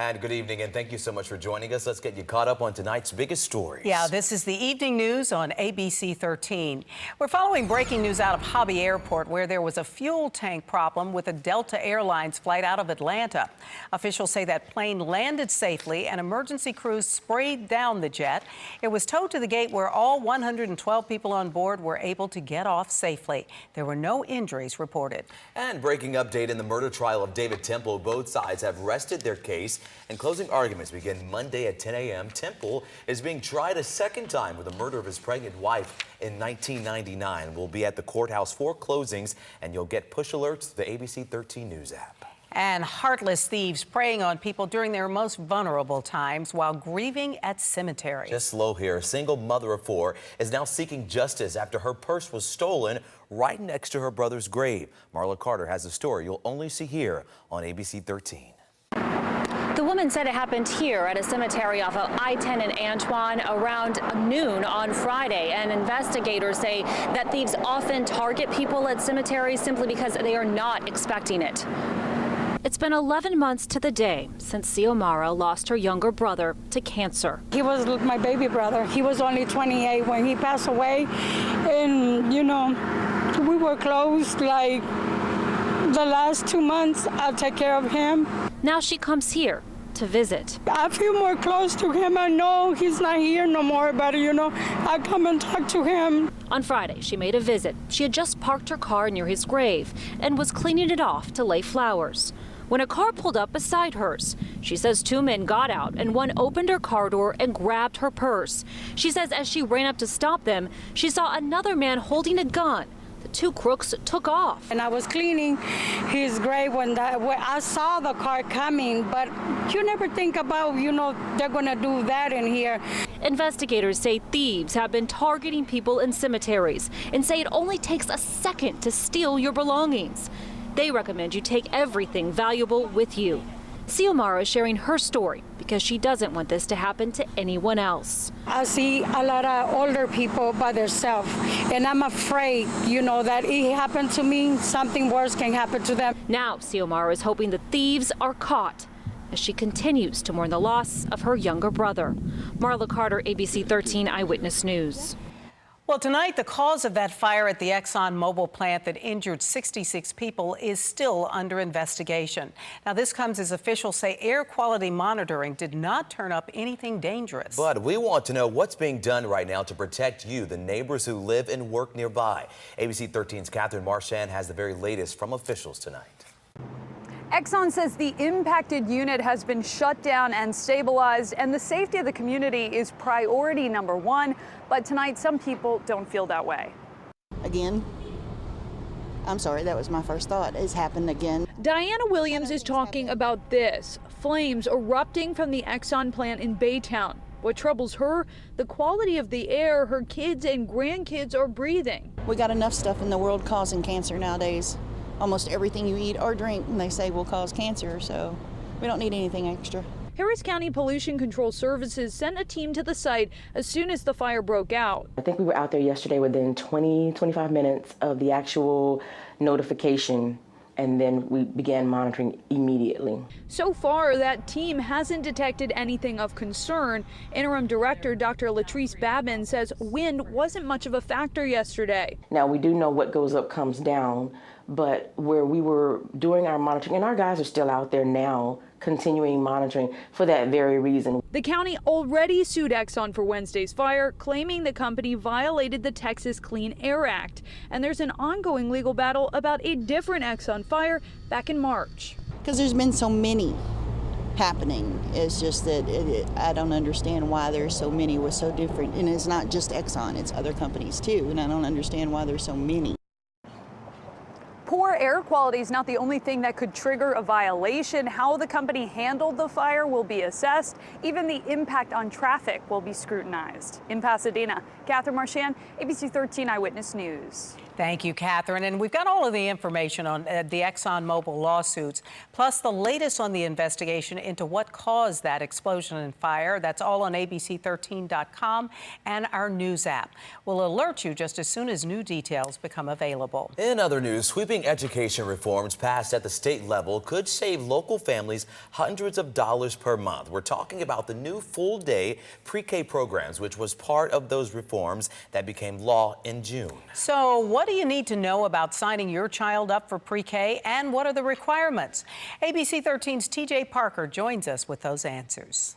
And good evening, and thank you so much for joining us. Let's get you caught up on tonight's biggest stories. Yeah, this is the evening news on ABC 13. We're following breaking news out of Hobby Airport, where there was a fuel tank problem with a Delta Airlines flight out of Atlanta. Officials say that plane landed safely and emergency crews sprayed down the jet. It was towed to the gate where all 112 people on board were able to get off safely. There were no injuries reported. And breaking update in the murder trial of David Temple. Both sides have rested their case, and closing arguments begin Monday at 10 a.m. Temple is being tried a second time with the murder of his pregnant wife in 1999. We'll be at the courthouse for closings, and you'll get push alerts to the ABC 13 News app. And heartless thieves preying on people during their most vulnerable times while grieving at cemeteries. Just slow here. A single mother of 4 is now seeking justice after her purse was stolen right next to her brother's grave. Marla Carter has a story you'll only see here on ABC 13. The woman said it happened here at a cemetery off of I-10 in Antoine around noon on Friday. And investigators say that thieves often target people at cemeteries simply because they are not expecting it. It's been 11 months to the day since Xiomara lost her younger brother to cancer. He was my baby brother. He was only 28 when he passed away. And, you know, we were close like the last 2 months. I take care of him. Now she comes here to visit. I feel more close to him. I know he's not here no more, but, you know, I come and talk to him. On Friday, she made a visit. She had just parked her car near his grave and was cleaning it off to lay flowers when a car pulled up beside hers. She says 2 men got out and one opened her car door and grabbed her purse. She says as she ran up to stop them, she saw another man holding a gun. The 2 crooks took off. And I was cleaning his grave when I saw the car coming, but you never think about, you know, they're gonna do that in here. Investigators say thieves have been targeting people in cemeteries and say it only takes a second to steal your belongings. They recommend you take everything valuable with you. Xiomara is sharing her story because she doesn't want this to happen to anyone else. I see a lot of older people by themselves, and I'm afraid, you know, that it happened to me, something worse can happen to them. Now, Xiomara is hoping the thieves are caught as she continues to mourn the loss of her younger brother. Marla Carter, ABC 13 Eyewitness News. Well, tonight, the cause of that fire at the ExxonMobil plant that injured 66 people is still under investigation. Now, this comes as officials say air quality monitoring did not turn up anything dangerous. But we want to know what's being done right now to protect you, the neighbors who live and work nearby. ABC 13's Catherine Marchand has the very latest from officials tonight. Exxon says the impacted unit has been shut down and stabilized, and the safety of the community is priority number 1. But tonight, some people don't feel that way. Again, I'm sorry, that was my first thought. It's happened again. Diana Williams is talking about this, flames erupting from the Exxon plant in Baytown. What troubles her? The quality of the air her kids and grandkids are breathing. We got enough stuff in the world causing cancer nowadays. Almost everything you eat or drink, and they say will cause cancer, so we don't need anything extra. Harris County Pollution Control Services sent a team to the site as soon as the fire broke out. I think we were out there yesterday within 25 minutes of the actual notification, and then we began monitoring immediately. So far, that team hasn't detected anything of concern. Interim Director Dr. Latrice Babin says wind wasn't much of a factor yesterday. Now, we do know what goes up comes down, but where we were doing our monitoring, and our guys are still out there now continuing monitoring for that very reason. The county already sued Exxon for Wednesday's fire, claiming the company violated the Texas Clean Air Act. And there's an ongoing legal battle about a different Exxon fire back in March. Because there's been so many happening. It's just that I don't understand why there's so many was so different. And it's not just Exxon, it's other companies too. And I don't understand why there's so many. Poor air quality is not the only thing that could trigger a violation. How the company handled the fire will be assessed. Even the impact on traffic will be scrutinized. In Pasadena, Catherine Marchand, ABC 13 Eyewitness News. Thank you, Catherine. And we've got all of the information on the ExxonMobil lawsuits, plus the latest on the investigation into what caused that explosion and fire. That's all on abc13.com and our news app. We'll alert you just as soon as new details become available. In other news, sweeping education reforms passed at the state level could save local families hundreds of dollars per month. We're talking about the new full-day pre-K programs, which was part of those reforms that became law in June. So what do you need to know about signing your child up for pre-K, and what are the requirements? ABC 13's TJ Parker joins us with those answers.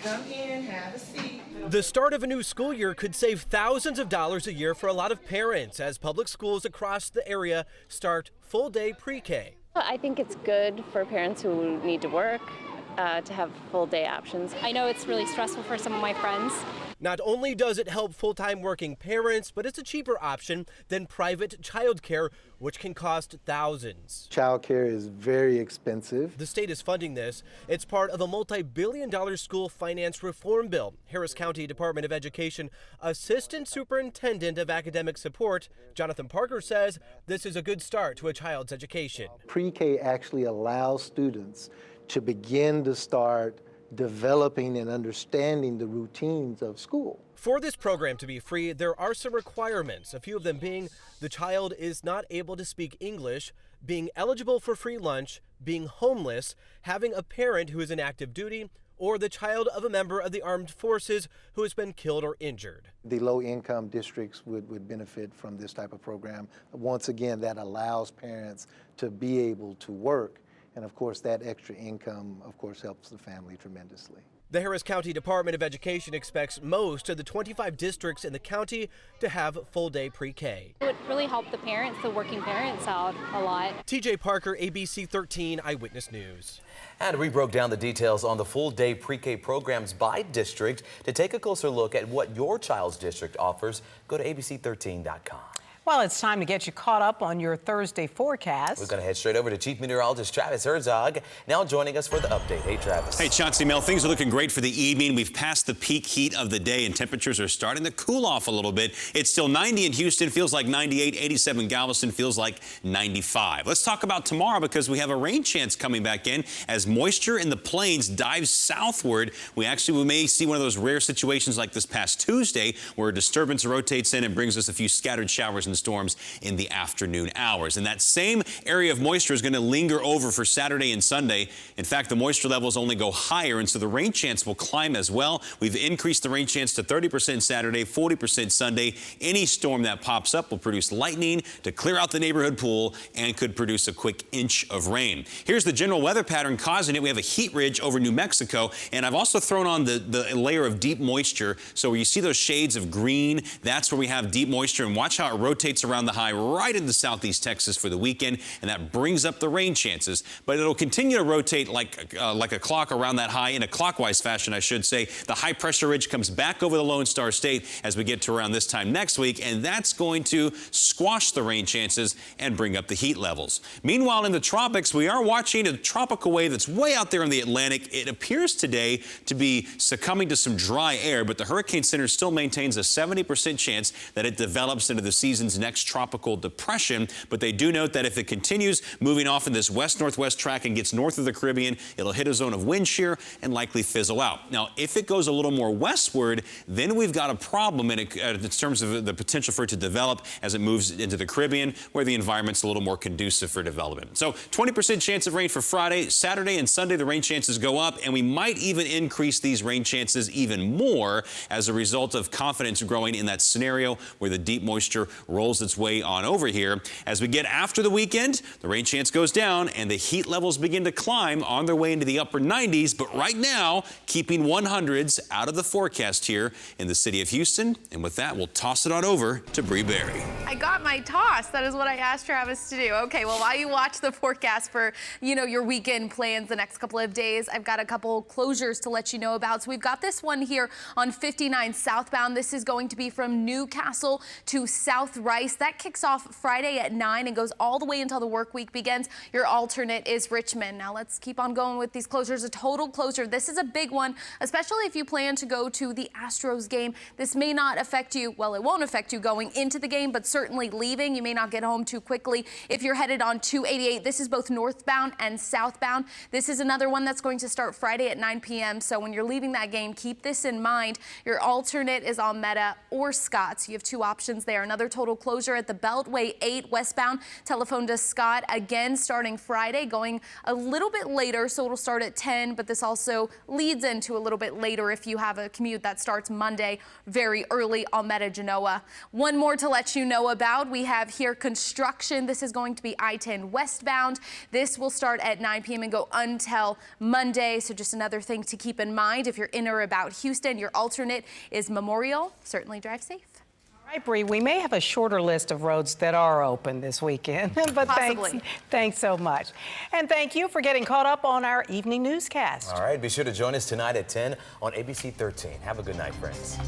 Come in, have a seat. The start of a new school year could save thousands of dollars a year for a lot of parents as public schools across the area start full-day pre-K. I think it's good for parents who need to work to have full-day options. I know it's really stressful for some of my friends. Not only does it help full-time working parents, but it's a cheaper option than private childcare, which can cost thousands. Childcare is very expensive. The state is funding this. It's part of a multi-billion-dollar school finance reform bill. Harris County Department of Education Assistant Superintendent of Academic Support, Jonathan Parker, says this is a good start to a child's education. Pre-K actually allows students to begin to start developing and understanding the routines of school. For this program to be free, there are some requirements, a few of them being the child is not able to speak English, being eligible for free lunch, being homeless, having a parent who is in active duty, or the child of a member of the armed forces who has been killed or injured. The low-income districts would benefit from this type of program. Once again, that allows parents to be able to work. And of course, that extra income, of course, helps the family tremendously. The Harris County Department of Education expects most of the 25 districts in the county to have full-day pre-K. It would really help the parents, the working parents, out a lot. TJ Parker, ABC 13 Eyewitness News. And we broke down the details on the full-day pre-K programs by district. To take a closer look at what your child's district offers, go to abc13.com. Well, it's time to get you caught up on your Thursday forecast. We're going to head straight over to Chief Meteorologist Travis Herzog, now joining us for the update. Hey, Travis. Hey, Chauncey Mel, things are looking great for the evening. We've passed the peak heat of the day, and temperatures are starting to cool off a little bit. It's still 90 in Houston, feels like 98, 87 Galveston, feels like 95. Let's talk about tomorrow because we have a rain chance coming back in as moisture in the plains dives southward. We may see one of those rare situations like this past Tuesday where a disturbance rotates in and brings us a few scattered showers and storms in the afternoon hours. And that same area of moisture is going to linger over for Saturday and Sunday. In fact, the moisture levels only go higher, and so the rain chance will climb as well. We've increased the rain chance to 30% Saturday, 40% Sunday. Any storm that pops up will produce lightning to clear out the neighborhood pool and could produce a quick inch of rain. Here's the general weather pattern causing it. We have a heat ridge over New Mexico, and I've also thrown on the layer of deep moisture. So where you see those shades of green, that's where we have deep moisture, and watch how it rotates around the high right into southeast Texas for the weekend, and that brings up the rain chances. But it'll continue to rotate like a clock around that high in a clockwise fashion, I should say. The high pressure ridge comes back over the Lone Star State as we get to around this time next week, and that's going to squash the rain chances and bring up the heat levels. Meanwhile, in the tropics, we are watching a tropical wave that's way out there in the Atlantic. It appears today to be succumbing to some dry air, but the Hurricane Center still maintains a 70% chance that it develops into the season's next tropical depression. But they do note that if it continues moving off in this west-northwest track and gets north of the Caribbean, it'll hit a zone of wind shear and likely fizzle out. Now, if it goes a little more westward, then we've got a problem in terms of the potential for it to develop as it moves into the Caribbean, where the environment's a little more conducive for development. So 20% chance of rain for Friday. Saturday and Sunday, the rain chances go up, and we might even increase these rain chances even more as a result of confidence growing in that scenario where the deep moisture rolls its way on over here. As we get after the weekend, the rain chance goes down and the heat levels begin to climb on their way into the upper 90s. But right now, keeping 100s out of the forecast here in the city of Houston. And with that, we'll toss it on over to Bree Berry. I got my toss. That is what I asked Travis to do. Okay, well, while you watch the forecast for, your weekend plans the next couple of days, I've got a couple closures to let you know about. So we've got this one here on 59 southbound. This is going to be from Newcastle to South Wright. Rice. That kicks off Friday at 9 and goes all the way until the work week begins. Your alternate is Richmond. Now let's keep on going with these closures. A total closure. This is a big one, especially if you plan to go to the Astros game. This may not affect you. Well, it won't affect you going into the game, but certainly leaving. You may not get home too quickly. If you're headed on 288, this is both northbound and southbound. This is another one that's going to start Friday at 9 p.m. So when you're leaving that game, keep this in mind. Your alternate is Almeda or Scott. So you have two options there. Another total closure at the Beltway 8 westbound. Telephone to Scott again starting Friday, going a little bit later. So it'll start at 10, but this also leads into a little bit later if you have a commute that starts Monday very early. Almeda Genoa. One more to let you know about. We have here construction. This is going to be I-10 westbound. This will start at 9 p.m. and go until Monday. So just another thing to keep in mind if you're in or about Houston. Your alternate is Memorial. Certainly drive safe. All right, Bree, we may have a shorter list of roads that are open this weekend, but thanks so much. And thank you for getting caught up on our evening newscast. All right, be sure to join us tonight at 10 on ABC 13. Have a good night, friends.